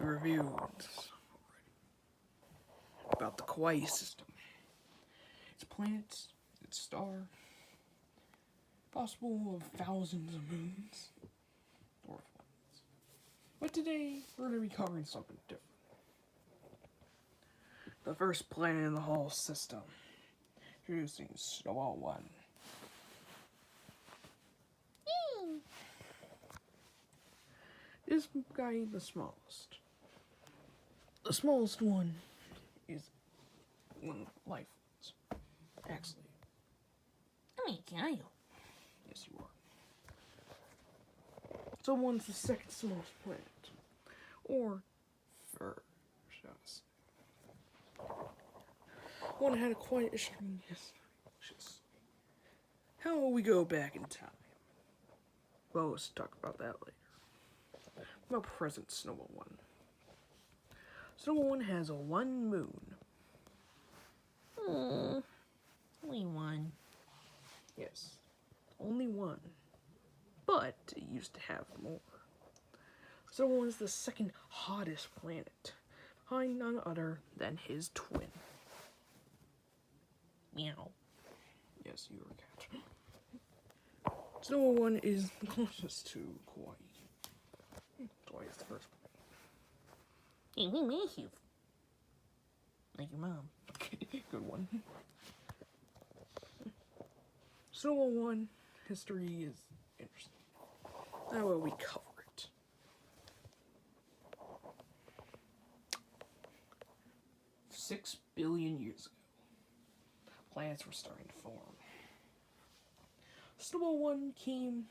reviewed about the Kauai system. Its planets, its star, possible of thousands of moons, or planets. But today, we're going to be covering something different. The first planet in the whole system. Introducing Snowball 1. This guy the smallest. The smallest one is one life forms. Actually. Yes, you are. So one's the second smallest planet. Or third, shall I say. One had a quite extreme history. How will we go back in time? Well, let's talk about that later. About present Snowball 1. Snowball 1 has one moon. Only one. Yes, only one. But it used to have more. Snowball 1 is the second hottest planet, behind none other than his twin. Meow. Yes, you are a cat. Snowball 1 is the closest to Kauai. Kauai is the first Hey, we miss you. Like your mom. planet. Good one. Snowball 1 history is interesting. How will we cover it? $6 billion years ago, planets were starting to form. Snowball 1 came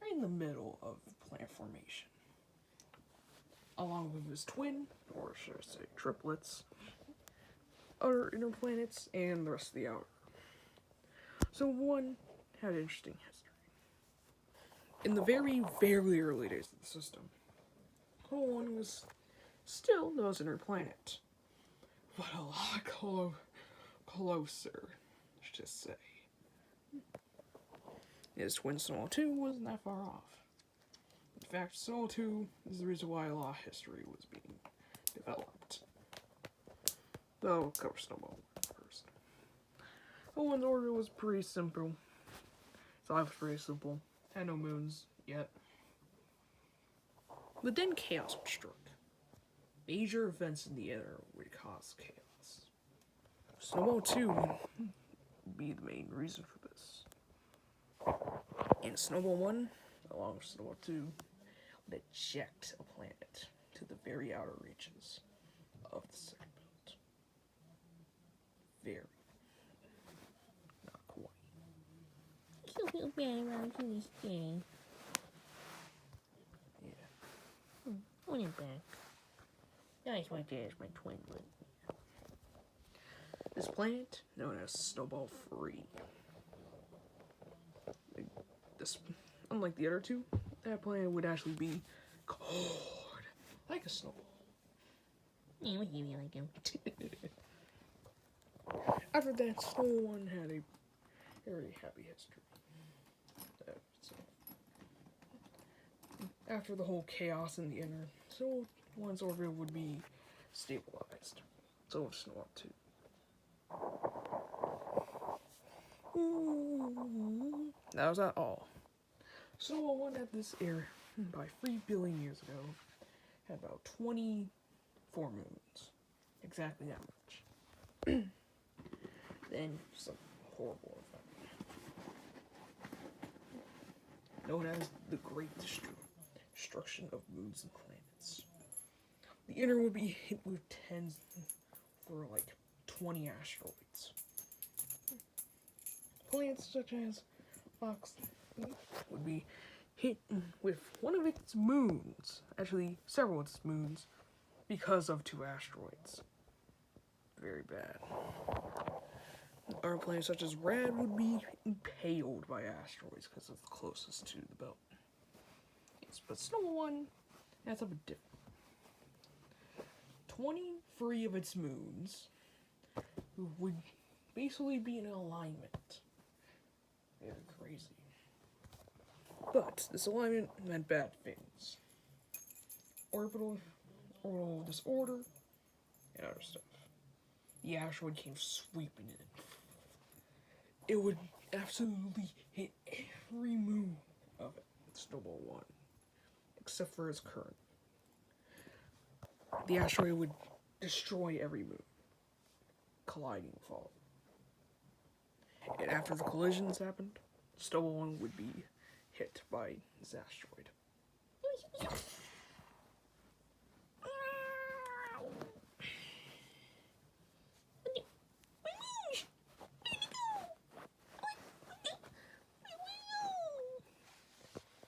right in the middle of planet formation, along with his twin, or should I say triplets, other inner planets, and the rest of the outer. So one had an interesting history. In the very, very early days of the system, one was still the most inner planet, but a lot closer, let's just say. His twin Snowball 2 wasn't that far off. In fact, Snowball 2 is the reason why a lot of history was being developed. Though, we'll cover Snowball 1 first. Snowball 1's order was pretty simple. Its life was pretty simple. Had no moons yet. But then chaos struck. Major events in the air would cause chaos. Snowball 2 would be the main reason for this. And Snowball 1, along with Snowball 2, would eject a planet to the very outer reaches of the second belt. Very. Not quite. I feel bad about you this day. Yeah. I want it back. Nice, my dad is my twin, but This planet, known as Snowball 3. Unlike the other two, that planet would actually be cold, like a snowball. yeah, we give you like him. After that, Snowball 1 had a very happy history. After the whole chaos in the inner, Snowball 1's orbit would be stabilized. So would Snowball 2. That was not all. Snowball 1 at this era, by 3 billion years ago, had about 24 moons. Exactly that much. Then, some horrible event. Known as the Great Destruction of Moons and Planets. The inner would be hit with tens for like 20 asteroids. Planets such as Fox would be hit with one of its moons, actually several of its moons, because of 2 asteroids. Very bad. Other planets such as Rad would be impaled by asteroids because it's the closest to the belt. Yes, but Snowball 1 has something different. 23 of its moons would basically be in alignment. Very crazy. But this alignment meant bad things. Orbital orbital disorder, and other stuff. The asteroid came sweeping in. It would absolutely hit every moon of it, Snowball 1, except for its current. The asteroid would destroy every moon, colliding with all of them. And after the collisions happened, Snowball 1 would be hit by this asteroid.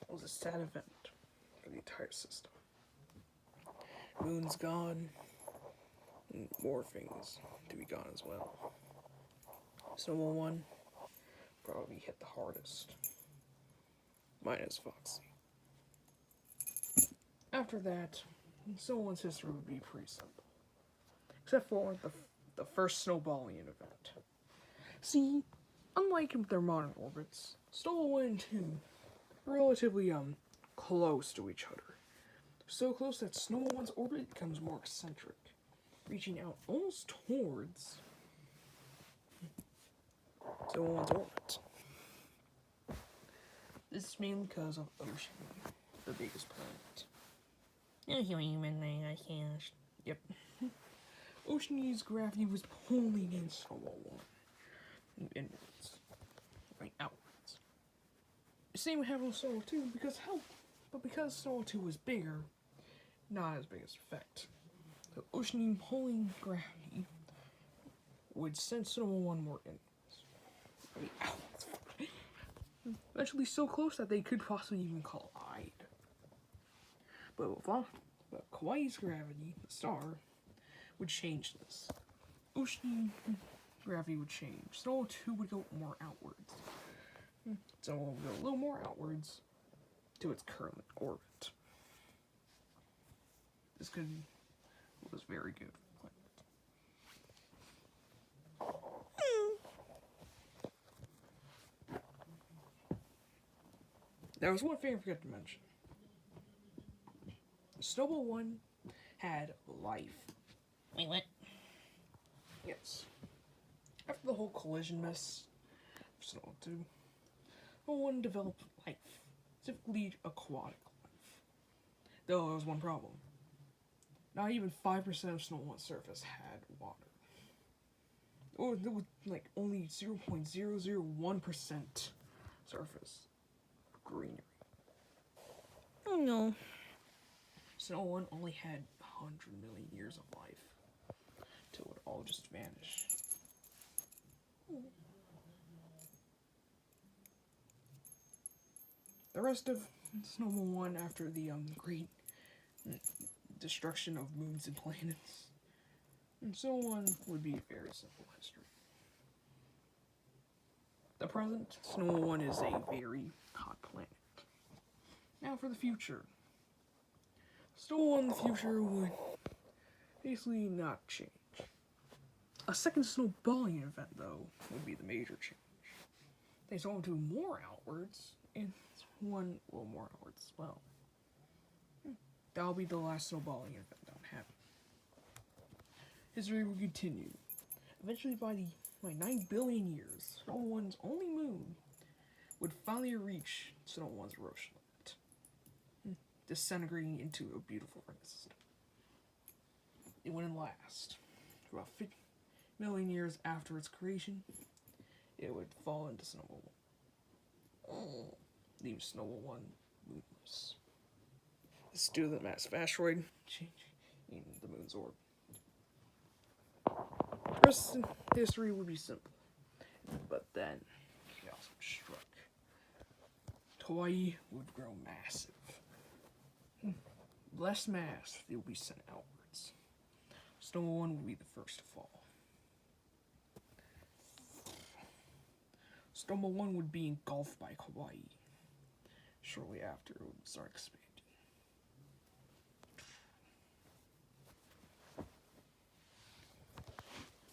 It was a sad event for the entire system. Moon's gone, and more things to be gone as well. Snowball 1 probably hit the hardest, minus Foxy. After that, Snowball's history would be pretty simple, except for the first snowballing event. See, unlike their modern orbits, Snowball 1 and 2 are relatively close to each other. So close that Snowball 1's orbit becomes more eccentric, reaching out almost towards Snowball 1's orbit. This is mainly because of Ocean, the biggest planet. I hear you midnight, I can't. Yep. Ocean's gravity was pulling in Snowball 1 inwards, right outwards. The same would happen with Snowball 2 because Snowball 2 was bigger, not as big as effect. The ocean pulling gravity would send Snowball 1 more inwards, right outwards. Eventually so close that they could possibly even collide. But Kauai's gravity, the star, would change this. Ocean gravity would change. Snowball 2 would go more outwards. So it would go a little more outwards to its current orbit. This was very good for the planet. There was one thing I forgot to mention. Snowball 1 had life. Wait, what? Yes. After the whole collision mess of Snowball 2, Snowball 1 developed life, specifically aquatic life. Though there was one problem. Not even 5% of Snowball 1's surface had water. Or there was like only 0.001% surface greenery. Oh no. Snowball 1 only had 100 million years of life till it all just vanished. The rest of Snowball 1 after the great destruction of moons and planets, and Snowball 1 would be a very simple history. The present, Snowball 1 is a very hot planet. Now for the future. Snowball 1 in the future would basically not change. A second snowballing event, though, would be the major change. They saw him do more outwards, and one a little more outwards as well. That'll be the last snowballing event that would happen. History will continue. Eventually, by 9 billion years, Snowball 1's only moon would finally reach Snowball 1's Roche limit, disintegrating into a beautiful ring system. It wouldn't last. For about 50 million years after its creation, it would fall into Snowball 1. Leaving Snowball 1 moonless. This is due to the massive asteroid changing the moon's orbit. The rest of history would be simple. But then, chaos would struck. Hawaii would grow massive. Less mass, they would be sent outwards. Snowball 1 would be the first to fall. Snowball 1 would be engulfed by Hawaii. Shortly after, it would start expanding.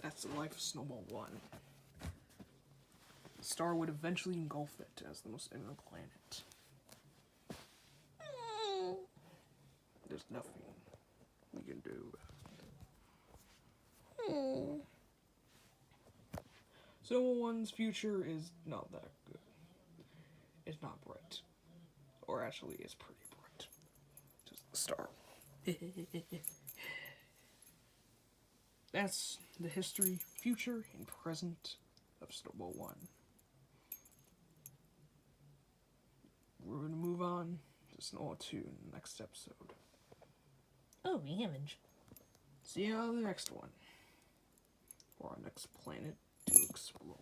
That's the life of Snowball 1. The star would eventually engulf it as the most inner planet. There's nothing we can do about it. Hmm. Snowball 1's future is not that good. It's not bright. Or actually, it's pretty bright. Just the start. That's the history, future, and present of Snowball 1. We're going to move on to Snowball 2 in the next episode. Oh, the image. See you on the next one. Or our next planet to explore.